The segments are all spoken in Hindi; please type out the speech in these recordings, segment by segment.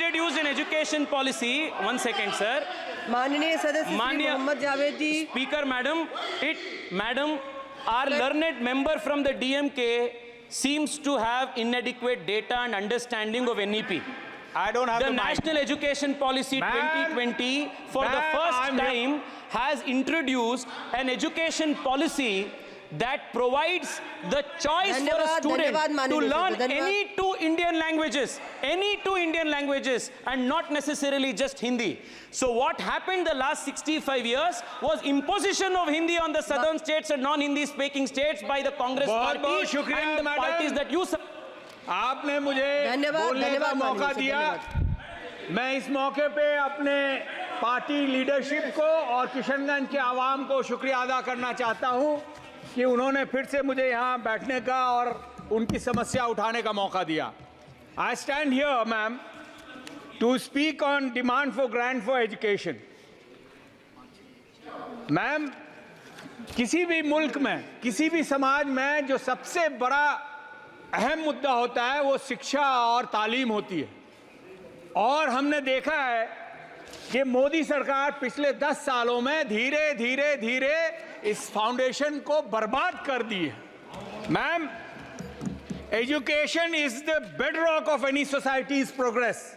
introduced an education policy. 1 second, sir. माननीय सदस्य श्री मोहम्मद जावेद जी. Speaker, madam, our learned member from the DMK seems to have inadequate data and understanding of NEP. I don't have the National Education Policy 2020 for the first time has introduced an education policy that provides the choice for a student to learn any two Indian languages, and not necessarily just Hindi. So what happened the last 65 years was imposition of Hindi on the southern states and non-Hindi speaking states by the Congress party and the parties that you support. आपने मुझे बोलने का मौका दिया. मैं इस मौके पे अपने पार्टी लीडरशिप को और किशनगंज के आवाम को शुक्रिया अदा करना चाहता हूं कि उन्होंने फिर से मुझे यहां बैठने का और उनकी समस्या उठाने का मौका दिया. I stand here, ma'am, to speak on demand for grant for education. Ma'am, किसी भी मुल्क में, किसी भी समाज में जो सबसे बड़ा अहम मुद्दा होता है वो शिक्षा और तालीम होती है. और हमने देखा है कि मोदी सरकार पिछले 10 सालों में धीरे धीरे इस फाउंडेशन को बर्बाद कर दी है. Ma'am, education is the bedrock of any society's progress.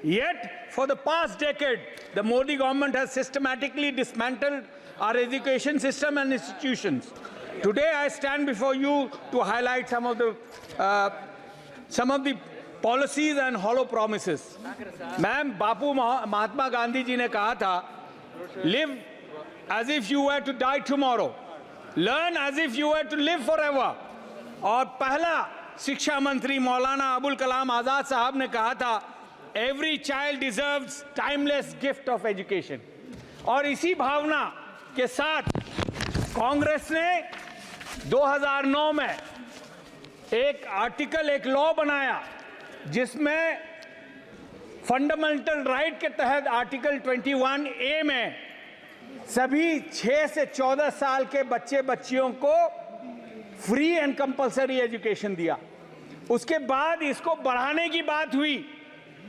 Yet, for the past decade, the Modi government has systematically dismantled our education system and institutions. Today, I stand before you to highlight some of the policies and hollow promises. Ma'am, Bapu Mahatma Gandhi ji ne kaha tha, live as if you were to die tomorrow. Learn as if you were to live forever. और पहला शिक्षा मंत्री मौलाना अबुल कलाम आज़ाद साहब ने कहा था, every child deserves timeless gift of education. और इसी भावना के साथ कांग्रेस ने 2009 में एक लॉ बनाया जिसमें फंडामेंटल राइट के तहत आर्टिकल 21A में सभी 6 से 14 साल के बच्चियों को फ्री एंड कंपलसरी एजुकेशन दिया. उसके बाद इसको बढ़ाने की बात हुई.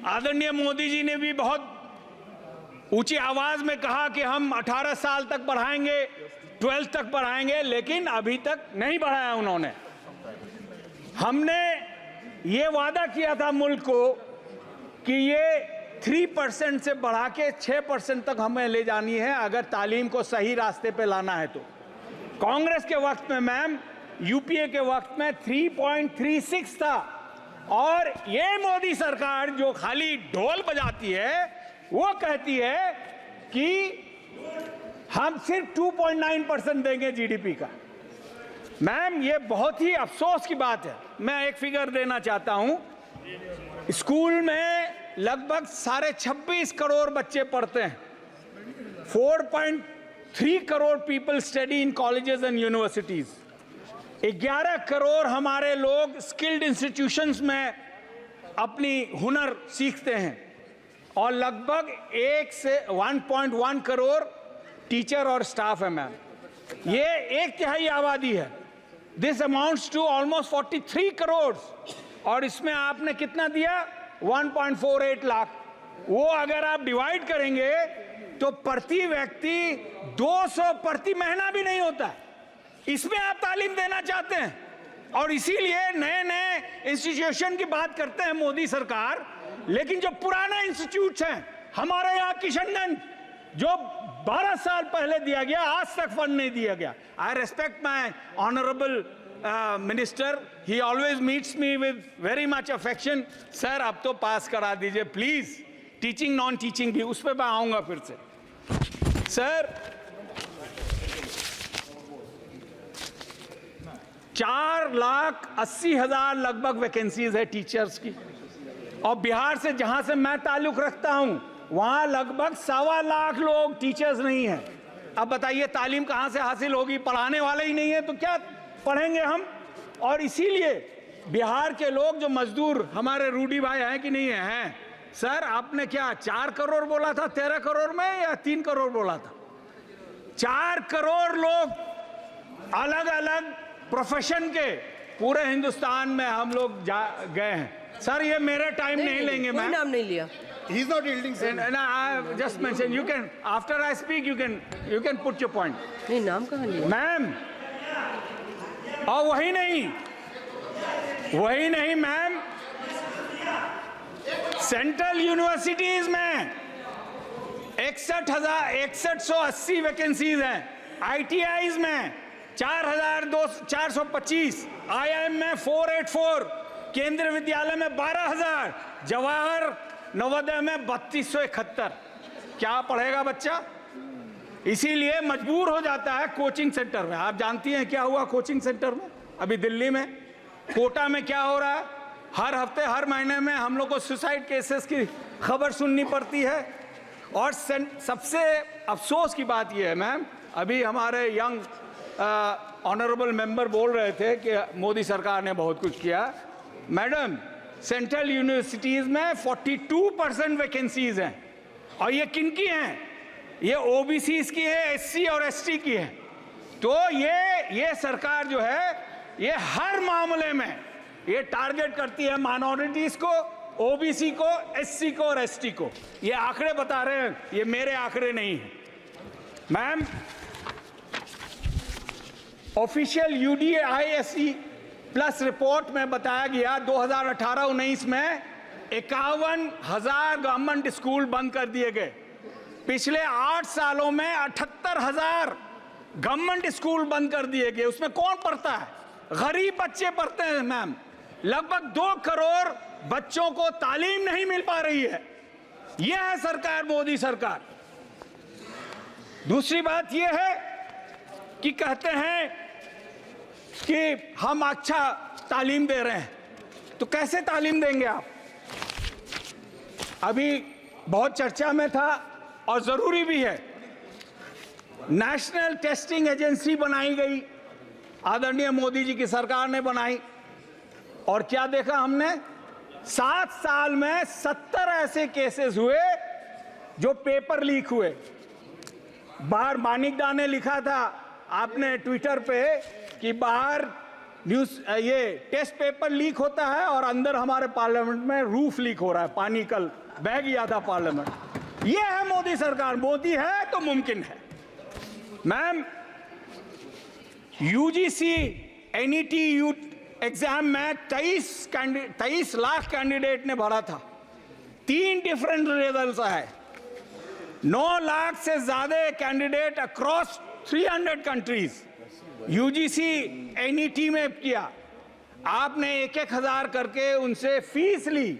आदरणीय मोदी जी ने भी बहुत ऊंची आवाज में कहा कि हम 18 साल तक बढ़ाएंगे, 12 तक बढ़ाएंगे, लेकिन अभी तक नहीं बढ़ाया उन्होंने. हमने ये वादा किया था मुल्क को कि ये 3% से बढ़ा के 6% तक हमें ले जानी है अगर तालीम को सही रास्ते पे लाना है. तो कांग्रेस के वक्त में मैम, यूपीए के वक्त में 3.36 था. और ये मोदी सरकार जो खाली ढोल बजाती है वो कहती है कि हम सिर्फ 2.9% देंगे जीडीपी का. मैम, ये बहुत ही अफसोस की बात है. मैं एक फिगर देना चाहता हूं. स्कूल में लगभग 26.5 करोड़ बच्चे पढ़ते हैं. 4.3 crore people study in colleges and universities. 11 crore हमारे लोग स्किल्ड इंस्टीट्यूशंस में अपनी हुनर सीखते हैं और लगभग 1 से 1.1 करोड़ टीचर और स्टाफ है. मैम, ये 1/3 आबादी है. This amounts to almost 43 crore. और इसमें आपने कितना दिया? 1.48 लाख. वो अगर आप डिवाइड करेंगे तो प्रति व्यक्ति 200 प्रति महीना भी नहीं होता है. इसमें आप तालीम देना चाहते हैं और इसीलिए नए इंस्टीट्यूशन की बात करते हैं मोदी सरकार. लेकिन जो पुराना इंस्टीट्यूट हैं हमारे यहाँ किशनगंज, जो 12 साल पहले दिया गया, आज तक फंड नहीं दिया गया. आई respect my honourable minister. He always meets me with very much affection. Sir, अब तो पास करा दीजिए प्लीज. टीचिंग नॉन टीचिंग भी, उस पर मैं आऊंगा फिर से. सर, 4,80,000 लगभग वैकेंसीज है टीचर्स की. और बिहार से, जहां से मैं ताल्लुक रखता हूं, वहां लगभग 1.25 लाख लोग टीचर्स नहीं हैं. अब बताइए तालीम कहां से हासिल होगी? पढ़ाने वाले ही नहीं है तो क्या पढ़ेंगे हम? और इसीलिए बिहार के लोग जो मजदूर हमारे रूडी भाई हैं कि नहीं हैं. सर, आपने क्या 4 करोड़ बोला था 13 करोड़ में या 3 करोड़ बोला था? 4 करोड़ लोग अलग अलग प्रोफेशन के पूरे हिंदुस्तान में हम लोग गए हैं. सर, ये मेरे टाइम नहीं लेंगे. कोई नाम नहीं लिया. He's not yielding, sir. And I just mentioned, you can, after I speak, you can put your point. नहीं, नाम कहाँ लिया? मैम, और वही नहीं मैम, सेंट्रल यूनिवर्सिटीज में 6180 वैकेंसीज हैं, ITIs में 4425, IIM में 484, केंद्रीय विद्यालय में 12000, जवाहर नवोदय में 3271। क्या पढ़ेगा बच्चा? इसीलिए मजबूर हो जाता है कोचिंग सेंटर में। आप जानती हैं क्या हुआ कोचिंग सेंटर में अभी दिल्ली में, कोटा में क्या हो रहा है? हर हफ्ते हर महीने में हम लोग को सुसाइड केसेस की खबर सुननी पड़ती है। और सबसे अफसोस की बात यह है मैम, अभी हमारे यंग ऑनरेबल मेंबर बोल रहे थे कि मोदी सरकार ने बहुत कुछ किया। मैडम, सेंट्रल यूनिवर्सिटीज़ में 42% वैकेंसीज हैं, और ये किनकी हैं? ये OBCs की है, SC और ST की है। तो ये सरकार जो है, ये हर मामले में ये टारगेट करती है माइनॉरिटीज को, OBC को, SC को और ST को। ये आंकड़े बता रहे हैं, ये मेरे आंकड़े नहीं हैं ma'am. Official UDISE plus report में बताया गया 2018-19 में 51,000 गवर्नमेंट स्कूल बंद कर दिए गए। पिछले 8 सालों में 78,000 गवर्नमेंट स्कूल बंद कर दिए गए। उसमें कौन पढ़ता है? गरीब बच्चे पढ़ते हैं मैम। लगभग 2 करोड़ बच्चों को तालीम नहीं मिल पा रही है। यह है सरकार, मोदी सरकार। दूसरी बात यह है कि कहते हैं कि हम अच्छा तालीम दे रहे हैं, तो कैसे तालीम देंगे आप? अभी बहुत चर्चा में था और जरूरी भी है, नेशनल टेस्टिंग एजेंसी बनाई गई, आदरणीय मोदी जी की सरकार ने बनाई। और क्या देखा हमने? 7 साल में 70 ऐसे केसेस हुए जो पेपर लीक हुए। बाहर मानिकदा ने लिखा था आपने ट्विटर पे कि बाहर न्यूज ये टेस्ट पेपर लीक होता है और अंदर हमारे पार्लियामेंट में रूफ लीक हो रहा है, पानी कल बह गया था पार्लियामेंट। ये है मोदी सरकार। मोदी है तो मुमकिन है मैम। UGC NET एग्जाम में 23 लाख कैंडिडेट ने भरा था, 3 डिफरेंट रिजल्ट्स आए। 9 लाख से ज्यादा candidate across 300 countries UGC NET में किया। आपने 1-1 हजार करके उनसे फीस ली,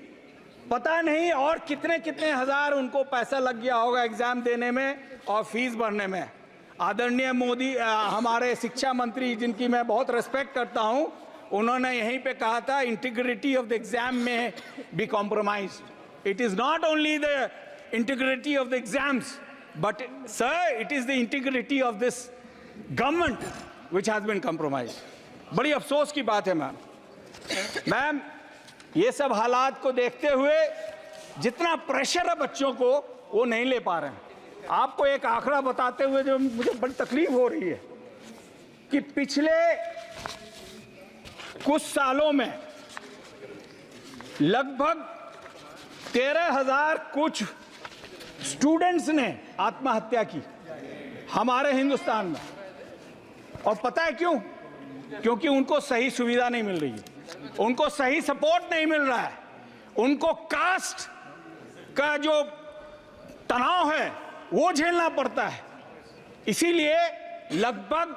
पता नहीं और कितने कितने हजार उनको पैसा लग गया होगा एग्जाम देने में और फीस भरने में। आदरणीय मोदी हमारे शिक्षा मंत्री, जिनकी मैं बहुत रेस्पेक्ट करता हूं, उन्होंने यहीं पे कहा था integrity of the exam may be compromised. It is not only the integrity of the exams, but sir it is the integrity of this government which has been compromised. बड़ी अफसोस की बात है मैम। ये सब हालात को देखते हुए जितना प्रेशर है बच्चों को, वो नहीं ले पा रहे हैं। आपको एक आंकड़ा बताते हुए जो मुझे बड़ी तकलीफ हो रही है कि पिछले कुछ सालों में लगभग 13,000 कुछ स्टूडेंट्स ने आत्महत्या की हमारे हिंदुस्तान में। और पता है क्यों? क्योंकि उनको सही सुविधा नहीं मिल रही है, उनको सही सपोर्ट नहीं मिल रहा है, उनको कास्ट का जो तनाव है वो झेलना पड़ता है। इसीलिए लगभग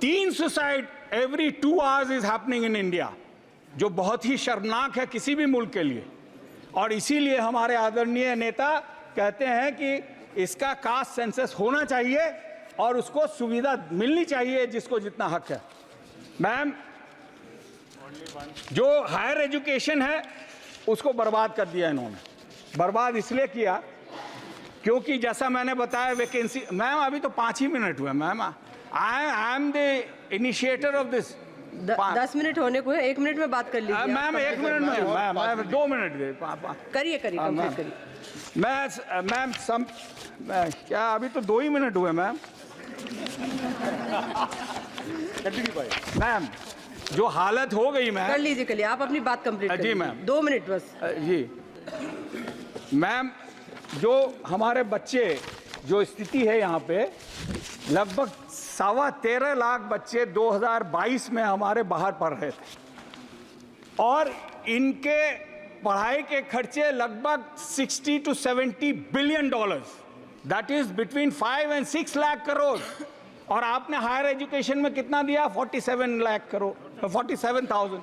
3 suicide every 2 hours is happening in India, जो बहुत ही शर्मनाक है किसी भी मुल्क के लिए। और इसीलिए हमारे आदरणीय नेता कहते हैं कि इसका कास्ट सेंसस होना चाहिए और उसको सुविधा मिलनी चाहिए जिसको जितना हक है। मैम, जो हायर एजुकेशन है उसको बर्बाद कर दिया इन्होंने। बर्बाद इसलिए किया क्योंकि जैसा मैंने बताया वैकेंसी, मैम अभी तो 5 ही मिनट हुए ma'am. I am the initiator of this. 10 minute होने को है, 1 मिनट में बात कर लीजिए। मैम 1 मिनट में, मैम 2 मिनट दे। करिए कंप्लीट करिए। मैम क्या अभी तो 2 ही मिनट हुए मैम। मैम जो हालत हो गई मैम, कर लीजिए आप अपनी बात कंप्लीट जी मैम। 2 मिनट बस। जी मैम, जो हमारे बच्चे, जो स्थिति है यहाँ पे, लगभग 13.25 लाख बच्चे 2022 में हमारे बाहर पढ़ रहे थे और इनके पढ़ाई के खर्चे लगभग 60 to 70 billion dollars, that is between 5 and 6 lakh crore. और आपने हायर एजुकेशन में कितना दिया? 47 लाख करोड़, 47,000।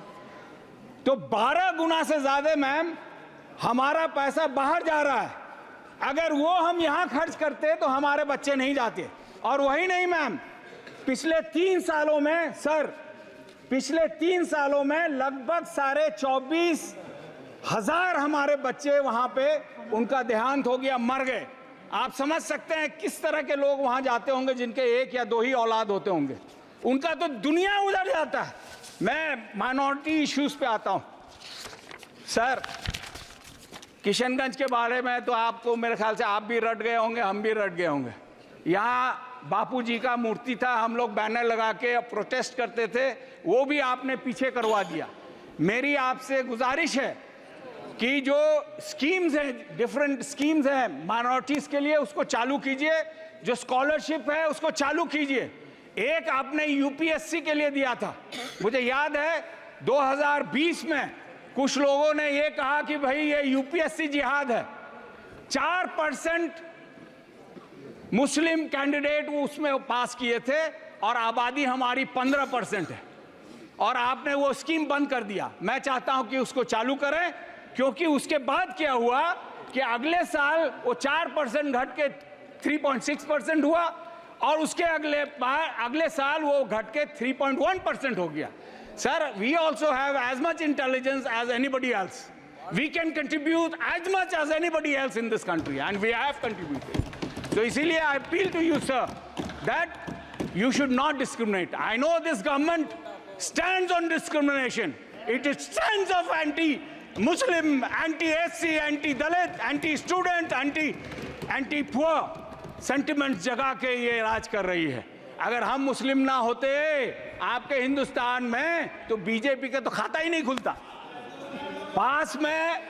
तो 12 गुना से ज्यादा मैम हमारा पैसा बाहर जा रहा है। अगर वो हम यहां खर्च करते तो हमारे बच्चे नहीं जाते। और वही नहीं मैम, पिछले 3 सालों में सर, पिछले 3 सालों में लगभग 24,500 हमारे बच्चे वहां पे उनका देहांत हो गया, मर गए। आप समझ सकते हैं किस तरह के लोग वहां जाते होंगे जिनके 1 या 2 ही औलाद होते होंगे। उनका तो दुनिया उधर जाता है। मैं माइनॉरिटी इश्यूज पे आता हूं सर। किशनगंज के बारे में तो आपको मेरे ख्याल से आप भी रट गए होंगे, हम भी रट गए होंगे। यहाँ बापू जी का मूर्ति था, हम लोग बैनर लगा के प्रोटेस्ट करते थे, वो भी आपने पीछे करवा दिया। मेरी आपसे गुजारिश है कि जो स्कीम्स हैं, डिफरेंट स्कीम्स हैं माइनॉरिटीज के लिए, उसको चालू कीजिए। जो स्कॉलरशिप है उसको चालू कीजिए। एक आपने यूपीएससी के लिए दिया था, मुझे याद है 2020 में कुछ लोगों ने ये कहा कि भाई ये यूपीएससी जिहाद है। 4% मुस्लिम कैंडिडेट वो उसमें पास किए थे और आबादी हमारी 15% है, और आपने वो स्कीम बंद कर दिया। मैं चाहता हूं कि उसको चालू करें, क्योंकि उसके बाद क्या हुआ कि अगले साल वो 4% घट के 3.6% हुआ और उसके अगले साल वो घट के 3.1% हो गया। Sir, we also have as much intelligence as anybody else. We can contribute as much as anybody else in this country, and we have contributed. So, इसीलिए I appeal to you, sir, that you should not discriminate. I know this government stands on discrimination. It stands of anti-Muslim, anti-SC, anti-Dalit, anti-student, anti-poor sentiments जगा के ये राज कर रही है। अगर हम मुस्लिम ना होते आपके हिंदुस्तान में तो बीजेपी का तो खाता ही नहीं खुलता। पास में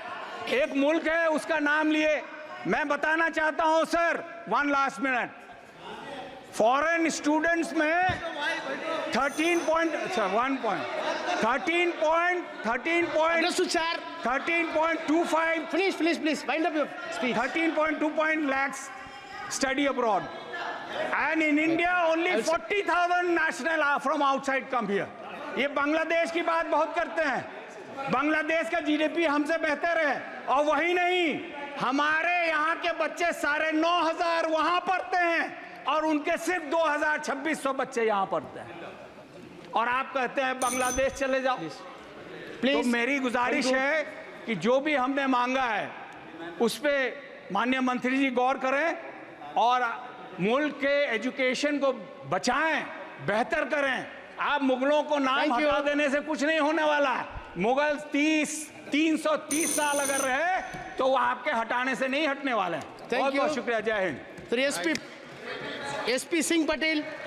एक मुल्क है, उसका नाम लिए मैं बताना चाहता हूं sir, 1 last minute, foreign students में 13.25 Please, wind up your speech. 13.2 lakhs study abroad. And in India, only 40,000 national are from outside come here. ये बांग्लादेश की बात बहुत करते हैं। बांग्लादेश का जीडीपी हमसे बेहतर है, और वही नहीं, हमारे यहाँ के बच्चे 9,500 वहाँ पढ़ते हैं और उनके सिर्फ 2,2600 बच्चे यहाँ पढ़ते हैं, और आप कहते हैं बांग्लादेश चले जाओ। तो मेरी गुजारिश है कि जो भी हमने मांगा है उस पे माननीय मंत्री जी गौर करें और मुल्क के एजुकेशन को बचाएं, बेहतर करें। आप मुगलों को नाम हटा देने से कुछ नहीं होने वाला है। मुगल 330 साल अगर रहे तो वो आपके हटाने से नहीं हटने वाले हैं। बहुत बहुत शुक्रिया। जय हिंद। एसपी सिंह पटेल।